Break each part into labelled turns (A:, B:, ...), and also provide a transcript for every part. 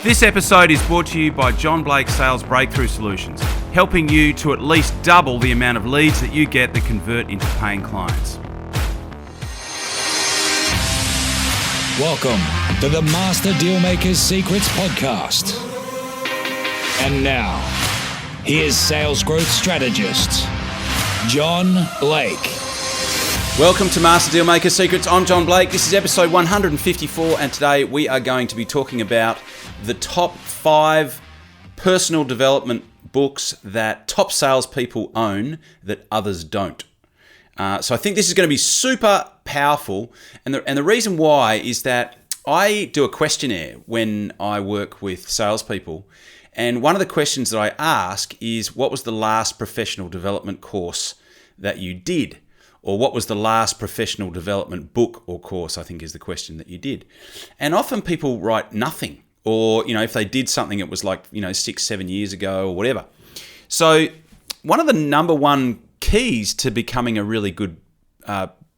A: This episode is brought to you by John Blake Sales Breakthrough Solutions, helping you to at least double the amount of leads that you get that convert into paying clients.
B: Welcome to the Master Dealmaker's Secrets podcast. And now, here's sales growth strategist, John Blake.
A: Welcome to Master Dealmaker's Secrets. I'm John Blake. This is episode 154, and today we are going to be talking about the top 5 personal development books that top salespeople own that others don't. So I think this is going to be super powerful, and the reason why is that I do a questionnaire when I work with salespeople, and one of the questions that I ask is, what was the last professional development course that you did? Or what was the last professional development book or course, I think is the question that you did. And often people write nothing, or if they did something, it was like 6-7 years ago or whatever. So one of the number one keys to becoming a really good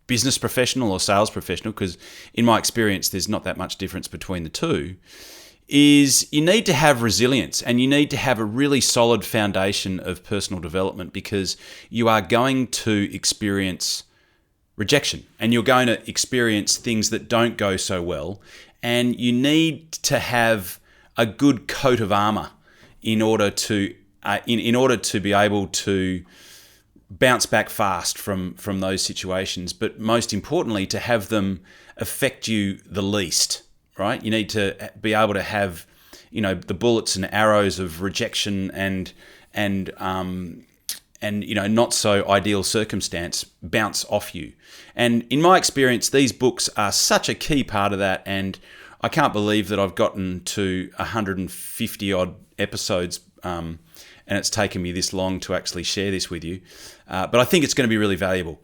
A: business professional or sales professional, because in my experience there's not that much difference between the two, is you need to have resilience, and you need to have a really solid foundation of personal development, because you are going to experience rejection and you're going to experience things that don't go so well, and you need to have a good coat of armor in order to be able to bounce back fast from those situations, but most importantly to have them affect you the least. Right? You need to be able to have, the bullets and arrows of rejection and not so ideal circumstance bounce off you. And in my experience, these books are such a key part of that. And I can't believe that I've gotten to 150 odd episodes, and it's taken me this long to actually share this with you. But I think it's going to be really valuable.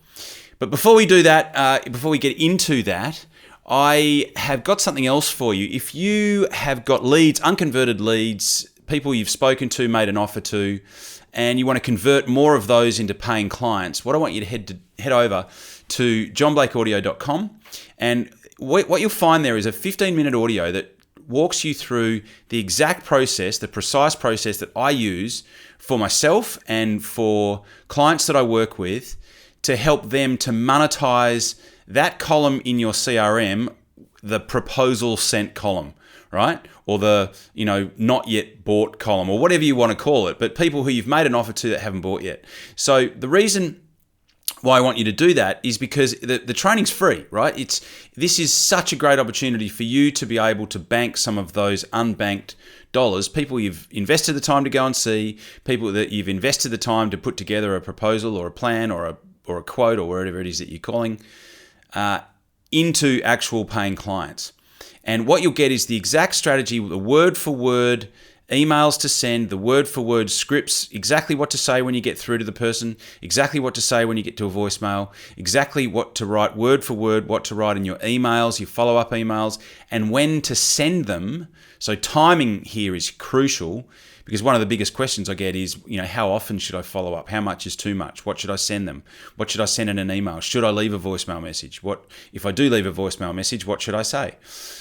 A: But before we do that, before we get into that, I have got something else for you. If you have got leads, unconverted leads, people you've spoken to, made an offer to, and you want to convert more of those into paying clients, what I want you to head over to johnblakeaudio.com, and what you'll find there is a 15-minute audio that walks you through the exact process, the precise process that I use for myself and for clients that I work with to help them to monetize that column in your CRM, the proposal sent column, right? Or the, not yet bought column, or whatever you want to call it, but people who you've made an offer to that haven't bought yet. So the reason why I want you to do that is because the training's free, right? This is such a great opportunity for you to be able to bank some of those unbanked dollars, people you've invested the time to go and see, people that you've invested the time to put together a proposal or a plan or a quote or whatever it is that you're calling, into actual paying clients. And what you'll get is the exact strategy, the word for word emails to send, the word for word scripts, exactly what to say when you get through to the person, exactly what to say when you get to a voicemail, exactly what to write word for word, what to write in your emails, your follow-up emails, and when to send them. So timing here is crucial, because one of the biggest questions I get is, how often should I follow up? How much is too much? What should I send them? What should I send in an email? Should I leave a voicemail message? What if I do leave a voicemail message? What should I say?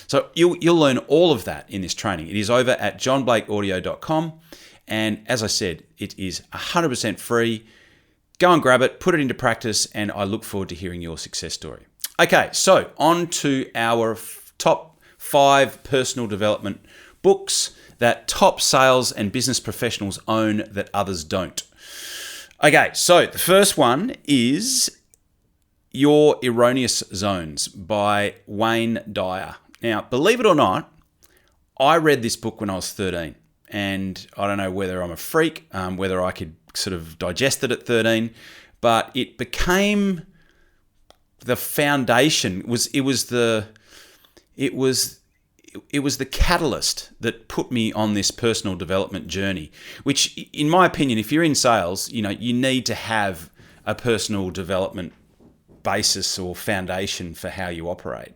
A: So you'll learn all of that in this training. It is over at johnblakeaudio.com, and as I said, it is 100% free. Go and grab it, put it into practice, and I look forward to hearing your success story. Okay, so on to our top 5 personal development books that top sales and business professionals own that others don't. Okay, so the first one is Your Erroneous Zones by Wayne Dyer. Now, believe it or not, I read this book when I was 13, and I don't know whether I'm a freak, whether I could sort of digest it at 13, but it became the foundation. It was the catalyst that put me on this personal development journey, which in my opinion, if you're in sales, you need to have a personal development basis or foundation for how you operate.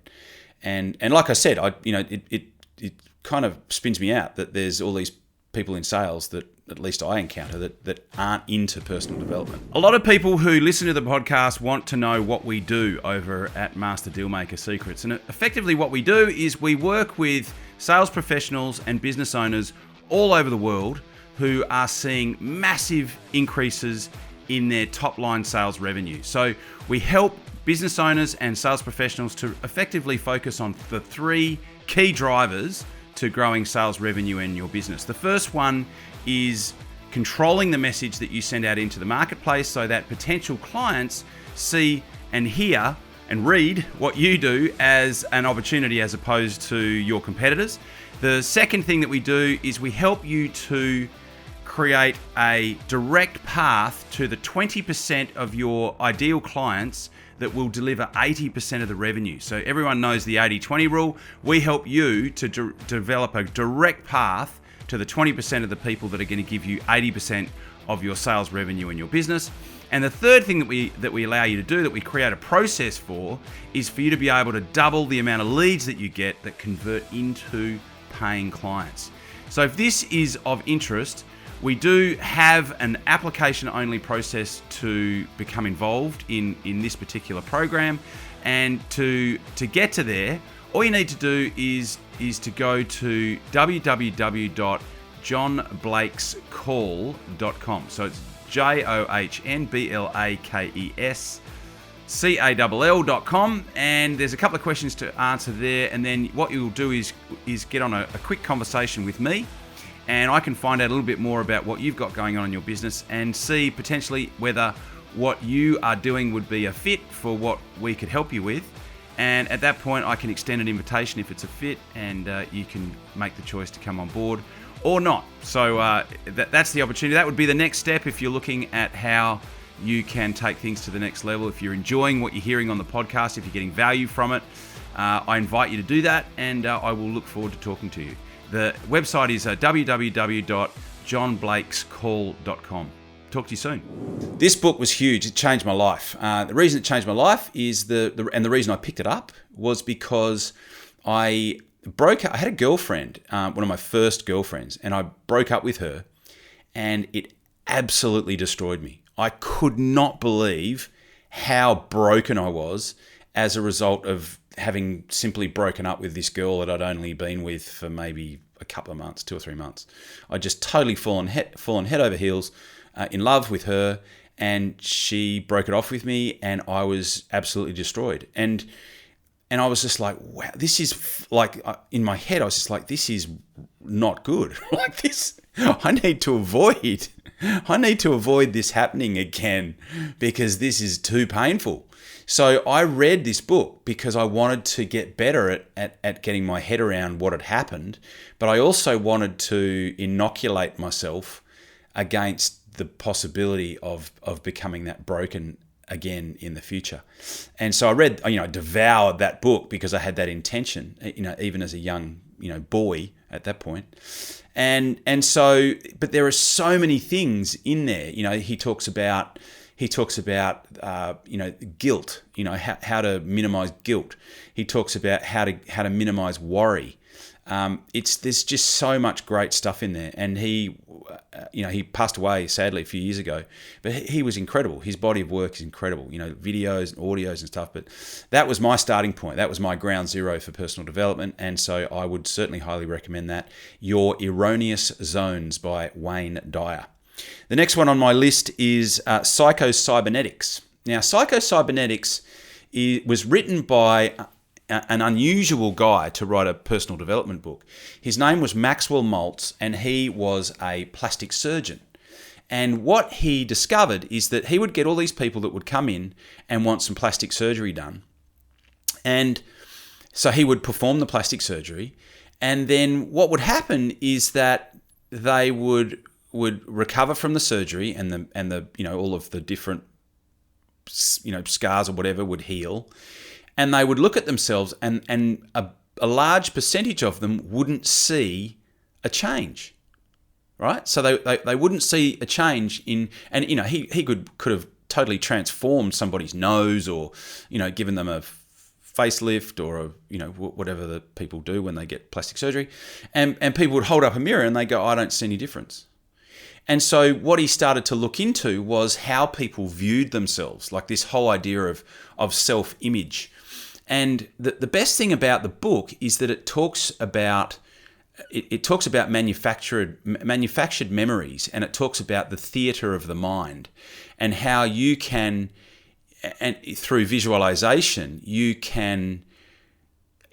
A: And like I said, it kind of spins me out that there's all these people in sales that at least I encounter that aren't into personal development. A lot of people who listen to the podcast want to know what we do over at Master Dealmaker Secrets. And effectively what we do is we work with sales professionals and business owners all over the world who are seeing massive increases in their top line sales revenue. So we help business owners and sales professionals to effectively focus on the 3 key drivers to growing sales revenue in your business. The first one is controlling the message that you send out into the marketplace so that potential clients see and hear and read what you do as an opportunity as opposed to your competitors. The second thing that we do is we help you to create a direct path to the 20% of your ideal clients that will deliver 80% of the revenue. So everyone knows the 80-20 rule. We help you to develop a direct path to the 20% of the people that are going to give you 80% of your sales revenue in your business. And the third thing that we allow you to do, that we create a process for, is for you to be able to double the amount of leads that you get that convert into paying clients. So if this is of interest, we do have an application-only process to become involved in this particular program. And to get to there, all you need to do is to go to www.johnblakescall.com. So it's JOHNBLAKESCALL.com, and there's a couple of questions to answer there. And then what you'll do is get on a quick conversation with me, and I can find out a little bit more about what you've got going on in your business and see potentially whether what you are doing would be a fit for what we could help you with. And at that point, I can extend an invitation if it's a fit, and you can make the choice to come on board or not. So that's the opportunity. That would be the next step if you're looking at how you can take things to the next level. If you're enjoying what you're hearing on the podcast, if you're getting value from it, I invite you to do that, and I will look forward to talking to you. The website is www.johnblakescall.com. Talk to you soon. This book was huge. It changed my life. The reason it changed my life is the reason I picked it up was because I had a girlfriend, one of my first girlfriends, and I broke up with her, and it absolutely destroyed me. I could not believe how broken I was as a result of having simply broken up with this girl that I'd only been with for maybe a couple of months, 2 or 3 months. I just totally fallen head over heels in love with her, and she broke it off with me, and I was absolutely destroyed. And I was just like, wow, this is like, in my head, I was just like, this is not good. Like this, I need to avoid this happening again because this is too painful. So I read this book because I wanted to get better at getting my head around what had happened, but I also wanted to inoculate myself against the possibility of becoming that broken again in the future. And so I devoured that book because I had that intention, even as a young, boy at that point. And so, but there are so many things in there. He talks about guilt, how to minimize guilt. He talks about how to minimize worry. There's just so much great stuff in there. And he passed away sadly a few years ago, but he was incredible. His body of work is incredible, videos and audios and stuff. But that was my starting point. That was my ground zero for personal development. And so I would certainly highly recommend that. Your Erroneous Zones by Wayne Dyer. The next one on my list is Psycho-Cybernetics. Now, Psycho-Cybernetics was written by an unusual guy to write a personal development book. His name was Maxwell Maltz, and he was a plastic surgeon. And what he discovered is that he would get all these people that would come in and want some plastic surgery done. And so he would perform the plastic surgery, and then what would happen is that they would recover from the surgery, and the all of the different scars or whatever would heal, and they would look at themselves, and a large percentage of them wouldn't see a change, right? So they wouldn't see a change in, and he could have totally transformed somebody's nose, or given them a facelift, or whatever that people do when they get plastic surgery, and people would hold up a mirror and they go, I don't see any difference. And so what he started to look into was how people viewed themselves, like this whole idea of self-image. And the best thing about the book is that it talks about it talks about manufactured memories, and it talks about the theatre of the mind, and how you can, and through visualization, you can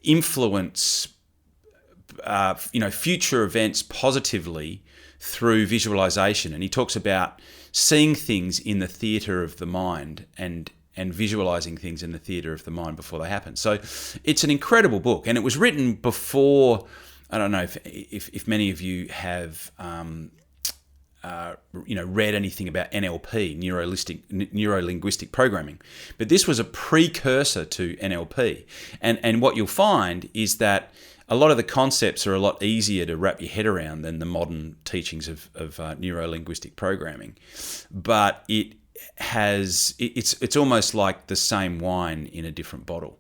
A: influence future events positively through visualization. And he talks about seeing things in the theatre of the mind and visualizing things in the theatre of the mind before they happen. So it's an incredible book, and it was written before. I don't know if many of you have read anything about NLP, neuro-linguistic programming, but this was a precursor to NLP. And what you'll find is that a lot of the concepts are a lot easier to wrap your head around than the modern teachings of neuro-linguistic programming. But it's almost like the same wine in a different bottle.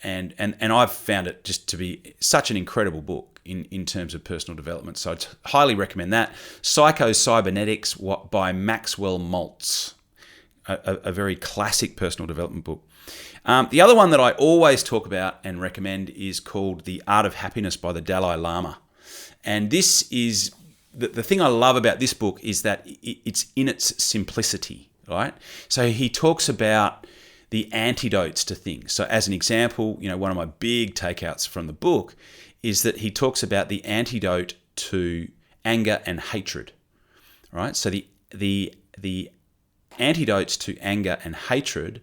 A: And I've found it just to be such an incredible book in terms of personal development. So I'd highly recommend that. Psycho-Cybernetics by Maxwell Maltz, a very classic personal development book. The other one that I always talk about and recommend is called The Art of Happiness by the Dalai Lama. And this is, the thing I love about this book is that it's in its simplicity, right? So he talks about the antidotes to things. So as an example, one of my big takeouts from the book is that he talks about the antidote to anger and hatred, right? So the antidotes to anger and hatred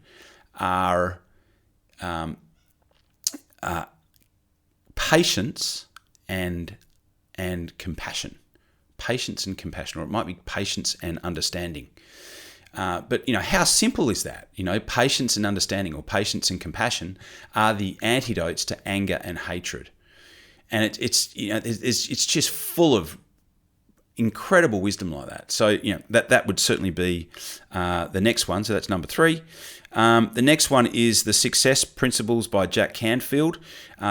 A: are patience and compassion. Patience and compassion, or it might be patience and understanding. But how simple is that? Patience and understanding, or patience and compassion, are the antidotes to anger and hatred, and it's just full of incredible wisdom like that. So that would certainly be the next one. So that's number 3. The next one is The Success Principles by Jack Canfield.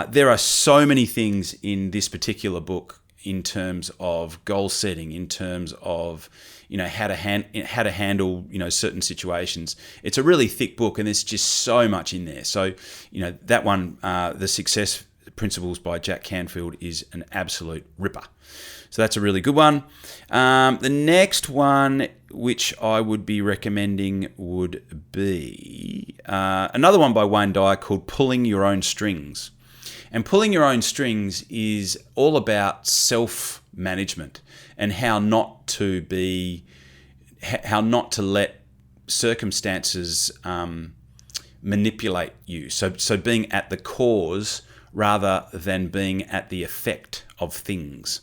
A: There are so many things in this particular book in terms of goal setting, in terms of how to handle certain situations. It's a really thick book, and there's just so much in there. So that one, The Success Principles by Jack Canfield, is an absolute ripper. So that's a really good one. The next one, which I would be recommending, would be another one by Wayne Dyer called Pulling Your Own Strings. And Pulling Your Own Strings is all about self-management and how not to let circumstances manipulate you. So being at the cause rather than being at the effect of things.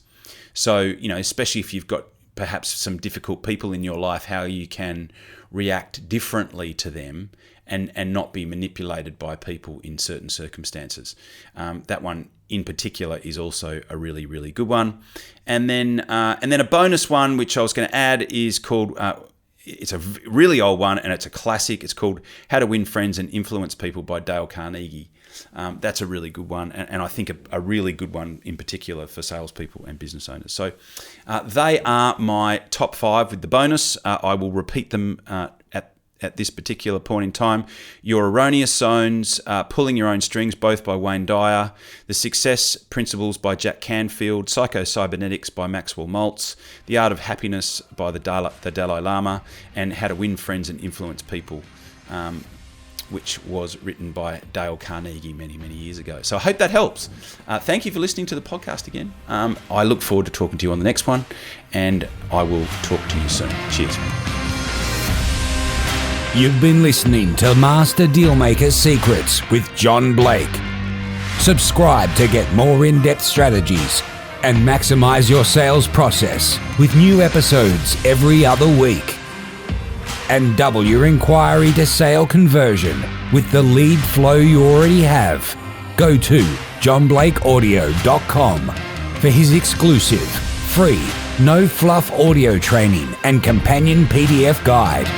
A: So, especially if you've got perhaps some difficult people in your life, how you can react differently to them and not be manipulated by people in certain circumstances. That one in particular is also a really, really good one. And then a bonus one, which I was going to add, is called, it's a really old one and it's a classic. It's called How to Win Friends and Influence People by Dale Carnegie. That's a really good one, and I think a really good one in particular for salespeople and business owners. So they are my top 5 with the bonus. I will repeat them at this particular point in time. Your Erroneous Zones, Pulling Your Own Strings, both by Wayne Dyer, The Success Principles by Jack Canfield, Psycho-Cybernetics by Maxwell Maltz, The Art of Happiness by the Dalai Lama, and How to Win Friends and Influence People, which was written by Dale Carnegie many, many years ago. So I hope that helps. Thank you for listening to the podcast again. I look forward to talking to you on the next one, and I will talk to you soon. Cheers.
B: You've been listening to Master Dealmaker Secrets with John Blake. Subscribe to get more in-depth strategies and maximize your sales process with new episodes every other week. And double your inquiry to sale conversion with the lead flow you already have. Go to johnblakeaudio.com for his exclusive, free, no-fluff audio training and companion PDF guide.